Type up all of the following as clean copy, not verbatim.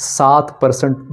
7%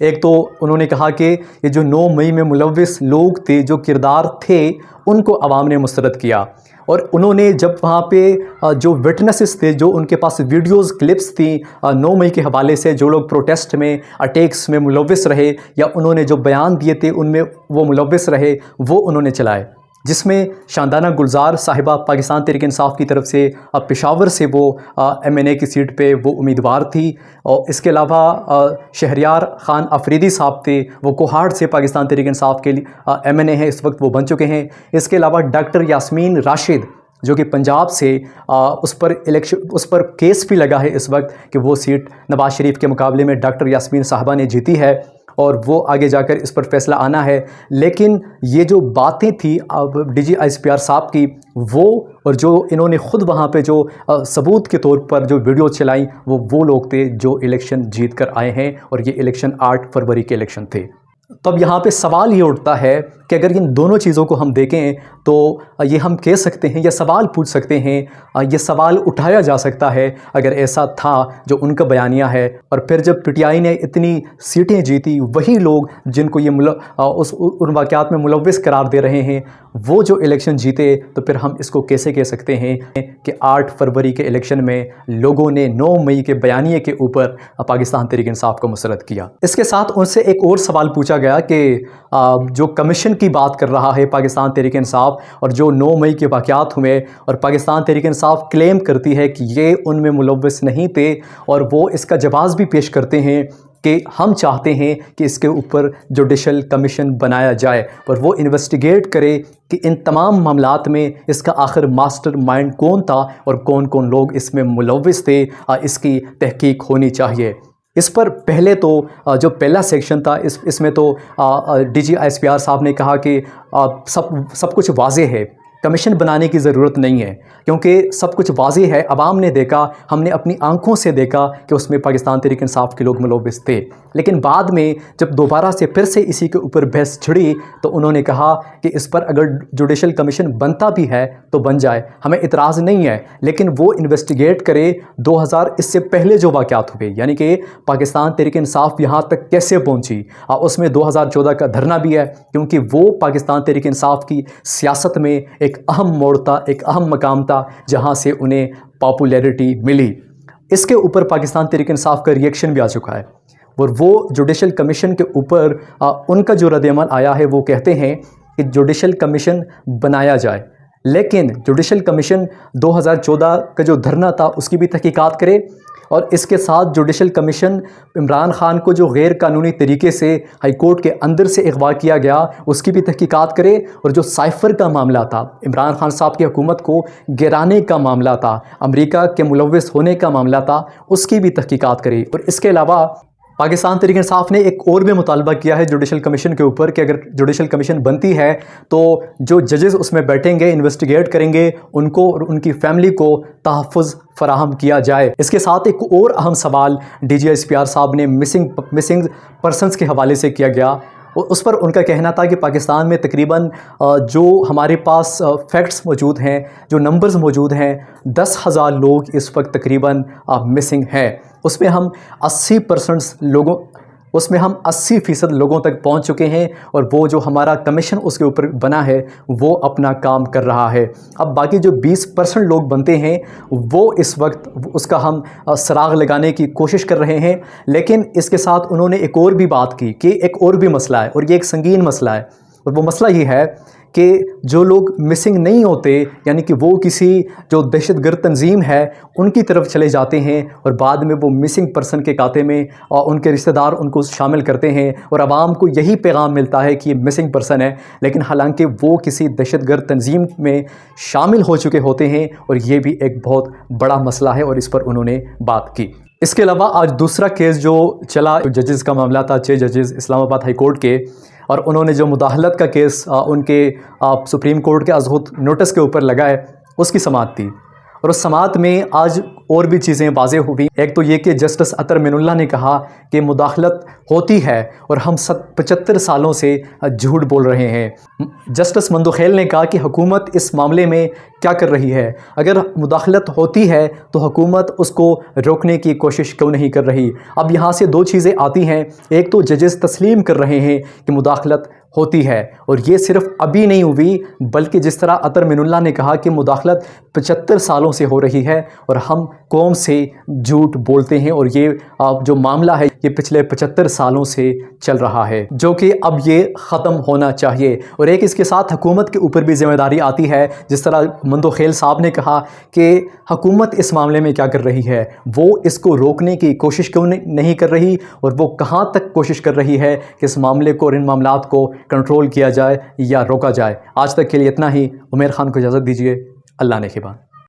ایک تو انہوں نے کہا کہ یہ جو 9 مئی میں ملوث لوگ تھے، جو کردار تھے، ان کو عوام نے مسترد کیا، اور انہوں نے جب وہاں پہ جو وٹنسز تھے، جو ان کے پاس ویڈیوز کلپس تھیں 9 مئی کے حوالے سے، جو لوگ پروٹیسٹ میں اٹیکس میں ملوث رہے یا انہوں نے جو بیان دیے تھے ان میں وہ ملوث رہے، وہ انہوں نے چلائے، جس میں شاندانہ گلزار صاحبہ پاکستان تحریک انصاف کی طرف سے پشاور سے وہ MNA کی سیٹ پہ وہ امیدوار تھی، اور اس کے علاوہ شہریار خان افریدی صاحب تھے، وہ کوہاٹ سے پاکستان تحریک انصاف کے MNA ہیں، اس وقت وہ بن چکے ہیں۔ اس کے علاوہ ڈاکٹر یاسمین راشد جو کہ پنجاب سے، اس پر کیس بھی لگا ہے اس وقت کہ وہ سیٹ نواز شریف کے مقابلے میں ڈاکٹر یاسمین صاحبہ نے جیتی ہے، اور وہ آگے جا کر اس پر فیصلہ آنا ہے۔ لیکن یہ جو باتیں تھیں DG ISPR صاحب کی، وہ اور جو انہوں نے خود وہاں پہ جو ثبوت کے طور پر جو ویڈیو چلائیں، وہ لوگ تھے جو الیکشن جیت کر آئے ہیں، اور یہ الیکشن 8 فروری کے الیکشن تھے۔ تو اب یہاں پہ سوال یہ اٹھتا ہے کہ اگر ان دونوں چیزوں کو ہم دیکھیں تو یہ ہم کہہ سکتے ہیں، یا سوال پوچھ سکتے ہیں، یہ سوال اٹھایا جا سکتا ہے اگر ایسا تھا جو ان کا بیانیہ ہے، اور پھر جب PTI نے اتنی سیٹیں جیتی، وہی لوگ جن کو یہ ان واقعات میں ملوث قرار دے رہے ہیں، وہ جو الیکشن جیتے، تو پھر ہم اس کو کیسے کہہ سکتے ہیں کہ 8 فروری کے الیکشن میں لوگوں نے 9 مئی کے بیانیے کے اوپر پاکستان تحریک انصاف کو مسرد کیا۔ اس کے ساتھ ان سے ایک اور سوال پوچھا گیا کہ جو کمیشن کی بات کر رہا ہے پاکستان تحریک انصاف، اور جو 9 مئی کے واقعات ہوئے، اور پاکستان تحریک انصاف کلیم کرتی ہے کہ یہ ان میں ملوث نہیں تھے، اور وہ اس کا جواز بھی پیش کرتے ہیں کہ ہم چاہتے ہیں کہ اس کے اوپر جوڈیشل کمیشن بنایا جائے، اور وہ انویسٹیگیٹ کرے کہ ان تمام معاملات میں اس کا آخر ماسٹر مائنڈ کون تھا، اور کون کون لوگ اس میں ملوث تھے، اس کی تحقیق ہونی چاہیے۔ اس پر پہلے تو جو پہلا سیکشن تھا، اس میں تو DG ISPR صاحب نے کہا کہ سب کچھ واضح ہے، کمیشن بنانے کی ضرورت نہیں ہے، کیونکہ سب کچھ واضح ہے، عوام نے دیکھا، ہم نے اپنی آنکھوں سے دیکھا کہ اس میں پاکستان تحریک انصاف کے لوگ ملوث تھے۔ لیکن بعد میں جب دوبارہ سے پھر سے اسی کے اوپر بحث چھڑی، تو انہوں نے کہا کہ اس پر اگر جوڈیشل کمیشن بنتا بھی ہے تو بن جائے، ہمیں اعتراض نہیں ہے، لیکن وہ انویسٹیگیٹ کرے 2000 اس سے پہلے جو واقعات ہوئے، یعنی کہ پاکستان تحریک انصاف یہاں تک کیسے پہنچی۔ اس میں 2014 کا دھرنا بھی ہے، کیونکہ وہ پاکستان تحریک انصاف کی سیاست میں ایک اہم موڑ تھا، ایک اہم مقام تھا، جہاں سے انہیں پاپولیرٹی ملی۔ اس کے اوپر پاکستان تحریک انصاف کا ریئیکشن بھی آ چکا ہے، اور وہ جوڈیشل کمیشن کے اوپر ان کا جو رد عمل آیا ہے، وہ کہتے ہیں کہ جوڈیشل کمیشن بنایا جائے، لیکن جوڈیشل کمیشن 2014 کا جو دھرنا تھا اس کی بھی تحقیقات کرے، اور اس کے ساتھ جوڈیشل کمیشن عمران خان کو جو غیر قانونی طریقے سے ہائی کورٹ کے اندر سے اغوا کیا گیا اس کی بھی تحقیقات کرے، اور جو سائفر کا معاملہ تھا، عمران خان صاحب کی حکومت کو گرانے کا معاملہ تھا، امریکہ کے ملوث ہونے کا معاملہ تھا، اس کی بھی تحقیقات کرے۔ اور اس کے علاوہ پاکستان تحریک انصاف نے ایک اور بھی مطالبہ کیا ہے جوڈیشل کمیشن کے اوپر کہ اگر جوڈیشل کمیشن بنتی ہے تو جو ججز اس میں بیٹھیں گے، انویسٹیگیٹ کریں گے، ان کو اور ان کی فیملی کو تحفظ فراہم کیا جائے۔ اس کے ساتھ ایک اور اہم سوال DG ISPR صاحب نے مسنگ پرسنز کے حوالے سے کیا گیا، اس پر ان کا کہنا تھا کہ پاکستان میں تقریباً جو ہمارے پاس فیکٹس موجود ہیں، جو نمبرز موجود ہیں، 10,000 لوگ اس وقت تقریباً مسنگ ہیں۔ اس میں ہم 80% لوگوں تک پہنچ چکے ہیں، اور وہ جو ہمارا کمیشن اس کے اوپر بنا ہے وہ اپنا کام کر رہا ہے۔ اب باقی جو 20% لوگ بنتے ہیں، وہ اس وقت اس کا ہم سراغ لگانے کی کوشش کر رہے ہیں۔ لیکن اس کے ساتھ انہوں نے ایک اور بھی بات کی کہ ایک اور بھی مسئلہ ہے، اور یہ ایک سنگین مسئلہ ہے، اور وہ مسئلہ یہ ہے کہ جو لوگ مسنگ نہیں ہوتے، یعنی کہ وہ کسی جو دہشت گرد تنظیم ہے ان کی طرف چلے جاتے ہیں، اور بعد میں وہ مسنگ پرسن کے کھاتے میں ان کے رشتہ دار ان کو شامل کرتے ہیں، اور عوام کو یہی پیغام ملتا ہے کہ یہ مسنگ پرسن ہے، لیکن حالانکہ وہ کسی دہشت گرد تنظیم میں شامل ہو چکے ہوتے ہیں، اور یہ بھی ایک بہت بڑا مسئلہ ہے، اور اس پر انہوں نے بات کی۔ اس کے علاوہ آج دوسرا کیس جو چلا، ججز کا معاملہ تھا، 6 ججز اسلام آباد ہائی کورٹ کے، اور انہوں نے جو مداخلت کا کیس ان کے سپریم کورٹ کے ازخود نوٹس کے اوپر لگائے، اس کی سماعت تھی، اور اس سماعت میں آج اور بھی چیزیں واضح ہوئی۔ ایک تو یہ کہ جسٹس اطہر من اللہ نے کہا کہ مداخلت ہوتی ہے اور ہم 75 سالوں سے جھوٹ بول رہے ہیں۔ جسٹس مندوخیل نے کہا کہ حکومت اس معاملے میں کیا کر رہی ہے؟ اگر مداخلت ہوتی ہے تو حکومت اس کو روکنے کی کوشش کیوں نہیں کر رہی؟ اب یہاں سے دو چیزیں آتی ہیں، ایک تو ججز تسلیم کر رہے ہیں کہ مداخلت ہوتی ہے، اور یہ صرف ابھی نہیں ہوئی بلکہ جس طرح اطہر من اللہ نے کہا کہ مداخلت 75 سالوں سے ہو رہی ہے اور ہم قوم سے جھوٹ بولتے ہیں، اور یہ جو معاملہ ہے یہ پچھلے 75 سالوں سے چل رہا ہے، جو کہ اب یہ ختم ہونا چاہیے۔ اور ایک اس کے ساتھ حکومت کے اوپر بھی ذمہ داری آتی ہے، جس طرح مندوخیل صاحب نے کہا کہ حکومت اس معاملے میں کیا کر رہی ہے، وہ اس کو روکنے کی کوشش کیوں نہیں کر رہی، اور وہ کہاں تک کوشش کر رہی ہے کہ اس معاملے کو اور ان معاملات کو کنٹرول کیا جائے یا روکا جائے۔ آج تک کے لیے اتنا ہی۔ عمیر خان کو اجازت دیجیے۔ اللہ نگہبان۔